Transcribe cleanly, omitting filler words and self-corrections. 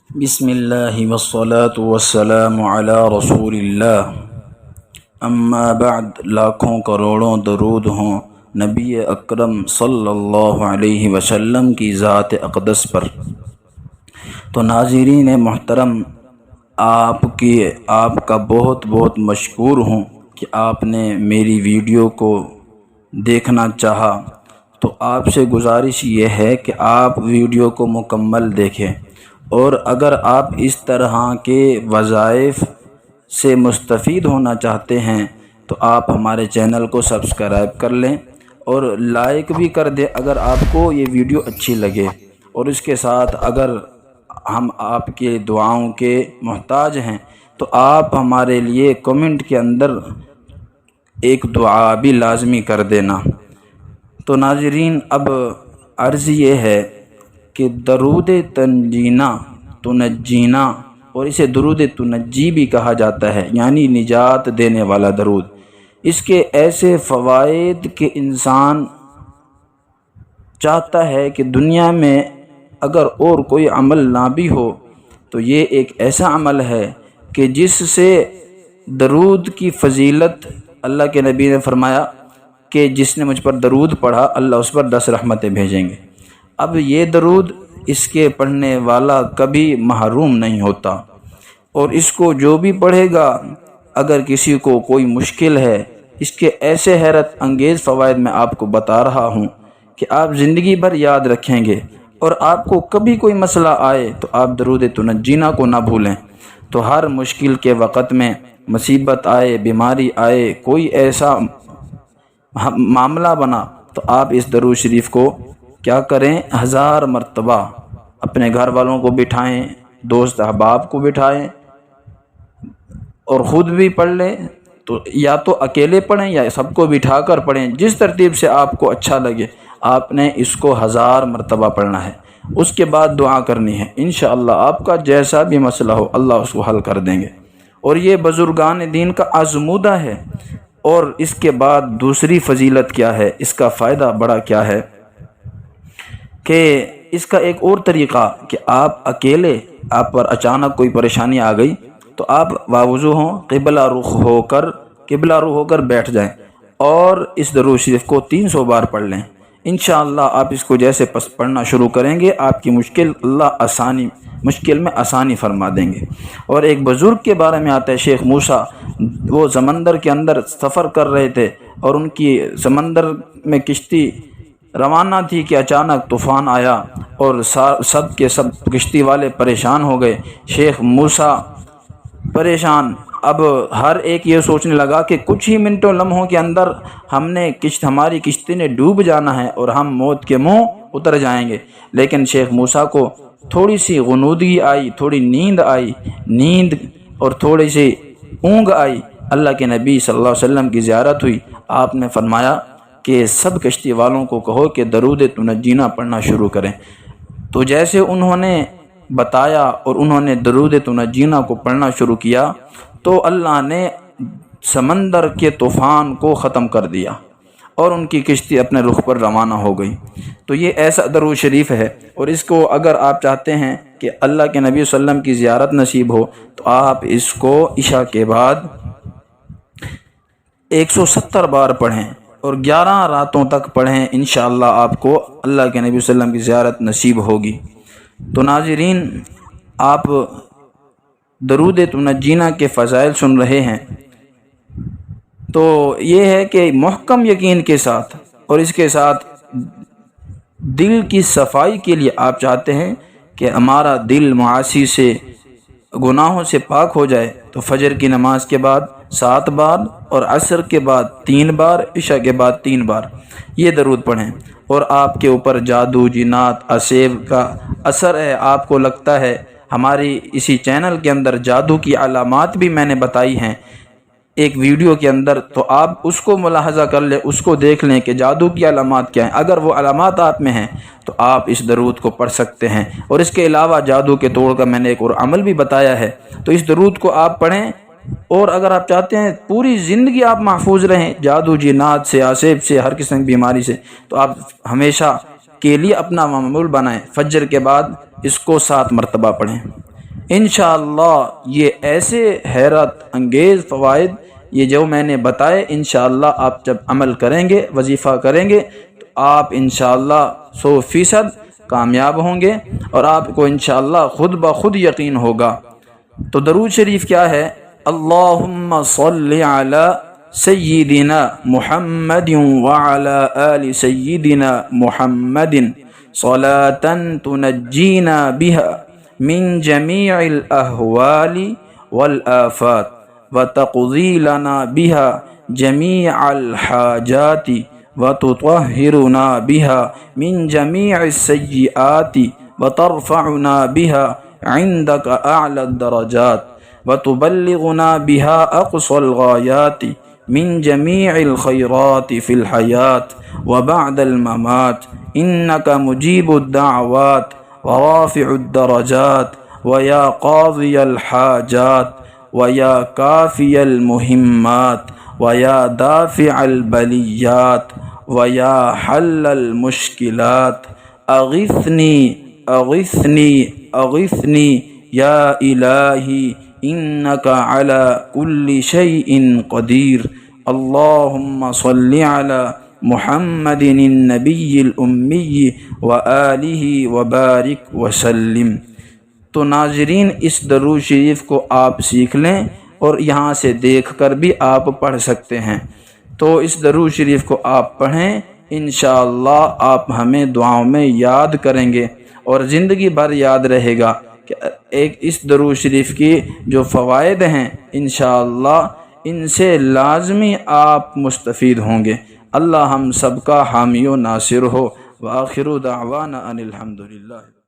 بسم اللہ والصلاة والسلام علی رسول اللہ، اما بعد، لاکھوں کروڑوں درود ہوں نبی اکرم صلی اللہ علیہ وسلم کی ذات اقدس پر۔ تو ناظرین محترم، آپ کا بہت بہت مشکور ہوں کہ آپ نے میری ویڈیو کو دیکھنا چاہا۔ تو آپ سے گزارش یہ ہے کہ آپ ویڈیو کو مکمل دیکھیں، اور اگر آپ اس طرح کے وظائف سے مستفید ہونا چاہتے ہیں تو آپ ہمارے چینل کو سبسکرائب کر لیں اور لائک بھی کر دیں اگر آپ کو یہ ویڈیو اچھی لگے، اور اس کے ساتھ اگر ہم آپ کے دعاؤں کے محتاج ہیں تو آپ ہمارے لیے کمنٹ کے اندر ایک دعا بھی لازمی کر دینا۔ تو ناظرین، اب عرض یہ ہے کہ درود تنجینا، اور اسے درود تنجی بھی کہا جاتا ہے، یعنی نجات دینے والا درود۔ اس کے ایسے فوائد کہ انسان چاہتا ہے کہ دنیا میں اگر اور کوئی عمل نہ بھی ہو تو یہ ایک ایسا عمل ہے کہ جس سے درود کی فضیلت، اللہ کے نبی نے فرمایا کہ جس نے مجھ پر درود پڑھا اللہ اس پر 10 رحمتیں بھیجیں گے۔ اب یہ درود، اس کے پڑھنے والا کبھی محروم نہیں ہوتا، اور اس کو جو بھی پڑھے گا، اگر کسی کو کوئی مشکل ہے، اس کے ایسے حیرت انگیز فوائد میں آپ کو بتا رہا ہوں کہ آپ زندگی بھر یاد رکھیں گے، اور آپ کو کبھی کوئی مسئلہ آئے تو آپ درود تنجینا کو نہ بھولیں۔ تو ہر مشکل کے وقت میں، مصیبت آئے، بیماری آئے، کوئی ایسا معاملہ بنا، تو آپ اس درود شریف کو کیا کریں، 1000 مرتبہ اپنے گھر والوں کو بٹھائیں، دوست احباب کو بٹھائیں، اور خود بھی پڑھ لیں، تو یا تو اکیلے پڑھیں یا سب کو بٹھا کر پڑھیں، جس ترتیب سے آپ کو اچھا لگے۔ آپ نے اس کو 1000 مرتبہ پڑھنا ہے، اس کے بعد دعا کرنی ہے، انشاءاللہ آپ کا جیسا بھی مسئلہ ہو اللہ اس کو حل کر دیں گے۔ اور یہ بزرگان دین کا آزمودہ ہے۔ اور اس کے بعد دوسری فضیلت کیا ہے، اس کا فائدہ بڑا کیا ہے کہ اس کا ایک اور طریقہ کہ آپ اکیلے، آپ پر اچانک کوئی پریشانی آ گئی تو آپ باوضو ہوں، قبلہ رخ ہو کر بیٹھ جائیں، اور اس درود شریف کو 300 بار پڑھ لیں۔ انشاءاللہ آپ اس کو جیسے پڑھنا شروع کریں گے، آپ کی مشکل میں آسانی فرما دیں گے۔ اور ایک بزرگ کے بارے میں آتا ہے، شیخ موسیٰ، وہ سمندر کے اندر سفر کر رہے تھے، اور ان کی سمندر میں کشتی روانہ تھی کہ اچانک طوفان آیا، اور سب کے سب کشتی والے پریشان ہو گئے۔ شیخ موسیٰ پریشان، اب ہر ایک یہ سوچنے لگا کہ کچھ ہی منٹوں لمحوں کے اندر ہماری کشتی نے ڈوب جانا ہے اور ہم موت کے منہ اتر جائیں گے۔ لیکن شیخ موسیٰ کو تھوڑی سی غنودگی آئی، تھوڑی نیند اور تھوڑی سی اونگ آئی۔ اللہ کے نبی صلی اللہ علیہ وسلم کی زیارت ہوئی، آپ نے فرمایا کہ سب کشتی والوں کو کہو کہ درود تنجینا پڑھنا شروع کریں۔ تو جیسے انہوں نے بتایا اور انہوں نے درود تنجینا کو پڑھنا شروع کیا تو اللہ نے سمندر کے طوفان کو ختم کر دیا، اور ان کی کشتی اپنے رخ پر روانہ ہو گئی۔ تو یہ ایسا درود شریف ہے، اور اس کو اگر آپ چاہتے ہیں کہ اللہ کے نبی صلی اللہ علیہ وسلم کی زیارت نصیب ہو تو آپ اس کو عشاء کے بعد 170 بار پڑھیں، اور 11 راتوں تک پڑھیں، انشاءاللہ آپ کو اللہ کے نبی صلی اللہ علیہ وسلم کی زیارت نصیب ہوگی۔ تو ناظرین، آپ درود تنجینا کے فضائل سن رہے ہیں، تو یہ ہے کہ محکم یقین کے ساتھ، اور اس کے ساتھ دل کی صفائی کے لیے آپ چاہتے ہیں کہ ہمارا دل معاصی سے، گناہوں سے پاک ہو جائے، تو فجر کی نماز کے بعد 7 بار، اور عصر کے بعد 3 بار، عشاء کے بعد 3 بار یہ درود پڑھیں۔ اور آپ کے اوپر جادو، جنات، اسیب کا اثر ہے، آپ کو لگتا ہے، ہماری اسی چینل کے اندر جادو کی علامات بھی میں نے بتائی ہیں ایک ویڈیو کے اندر، تو آپ اس کو ملاحظہ کر لیں، اس کو دیکھ لیں کہ جادو کی علامات کیا ہیں۔ اگر وہ علامات آپ میں ہیں تو آپ اس درود کو پڑھ سکتے ہیں۔ اور اس کے علاوہ جادو کے توڑ کا میں نے ایک اور عمل بھی بتایا ہے، تو اس درود کو آپ پڑھیں۔ اور اگر آپ چاہتے ہیں پوری زندگی آپ محفوظ رہیں جادو، جنات سے، آسیب سے، ہر قسم کی بیماری سے، تو آپ ہمیشہ کے لیے اپنا معمول بنائیں، فجر کے بعد اس کو 7 مرتبہ پڑھیں۔ انشاءاللہ یہ ایسے حیرت انگیز فوائد یہ جو میں نے بتائے، انشاءاللہ آپ جب عمل کریں گے، وظیفہ کریں گے، تو آپ انشاءاللہ 100% کامیاب ہوں گے اور آپ کو انشاءاللہ خود بخود یقین ہوگا۔ تو درود شریف کیا ہے؟ اللہم صلی علی سیدنا محمد وعلی آل سیدنا محمد صلاة تنجینا بها من جميع الأهوال والآفات وتقضي لنا بها جميع الحاجات وتطهرنا بها من جميع السيئات وترفعنا بها عندك أعلى الدرجات وتبلغنا بها أقصى الغايات من جميع الخيرات في الحياة وبعد الممات إنك مجيب الدعوات ورافع الدرجات ويا قاضي الحاجات ويا كافي المهمات ويا دافع البليات ويا حل المشكلات أغثني أغثني أغثني يا إلهي إنك على كل شيء قدير اللهم صل على محمد النبی الامی وآلہ وبارک وسلم۔ تو ناظرین، اس درود شریف کو آپ سیکھ لیں اور یہاں سے دیکھ کر بھی آپ پڑھ سکتے ہیں۔ تو اس درود شریف کو آپ پڑھیں، انشاءاللہ آپ ہمیں دعاؤں میں یاد کریں گے اور زندگی بھر یاد رہے گا کہ ایک اس درود شریف کی جو فوائد ہیں انشاءاللہ ان سے لازمی آپ مستفید ہوں گے۔ اللہ ہم سب کا حامی و ناصر ہو۔ وآخر دعوانا ان الحمدللہ۔